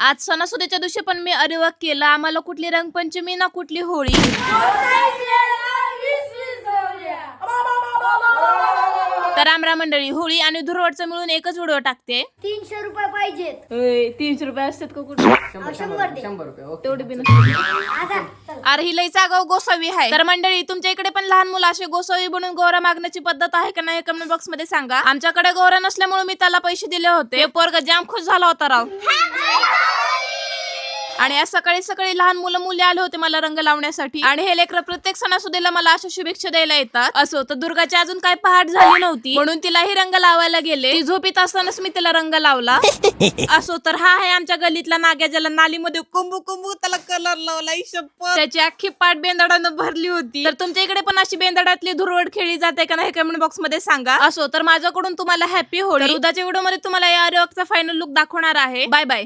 आज सणासुदीच्या दिवशी पण मी अरेवाक केलं. आम्हाला कुठली रंगपंचमी ना कुठली होळी. तर रामराम मंडळी, होळी आणि धुरवटचं मिळून एकच व्हिडिओ टाकते. 300 रुपये पाहिजेत. 300 रुपये असतात का कुठे? 100 दे. तेवढे बिन. आता चल. अरे ही लईचा गाव गोसावी आहे. तर मंडळी, तुमच्या इकडे पण लहान मुलं असे गोसावी बनून गौरा मागण्याची पद्धत आहे का नाही कमेंट बॉक्स मध्ये सांगा. आमच्याकडे गौरा नसल्यामुळे मी त्याला पैसे दिले होते. पोरग जाम खुश झाला होता राव. आणि आज सकाळी सकाळी लहान मुलं मुली आले होते मला रंग लावण्यासाठी. आणि हे लेकर प्रत्येक सणासुदीला मला अशा शुभेच्छा द्यायला येतात. असो तर दुर्गाची अजून काय पहाट झाली नव्हती म्हणून तिलाही रंग लावायला गेले. ती झोपीत असतानाच मी तिला रंग लावला. असो तर हा आहे आमच्या गल्लीतला नाग्या, ज्याला नालीमध्ये कुंभू कुंभू त्याला कलर लावला. त्याची अख्खी पाठ बेंदाडानं भरली होती. तर तुमच्या इकडे पण अशी बेंदाडातली धुरवड खेळली जाते का नाही कमेंट बॉक्स मध्ये सांगा. असो तर माझ्याकडून तुम्हाला हॅपी होळी. उद्याच्या व्हिडिओ मध्ये तुम्हाला या अरेवाकचा फायनल लुक दाखवणार आहे. Bye bye.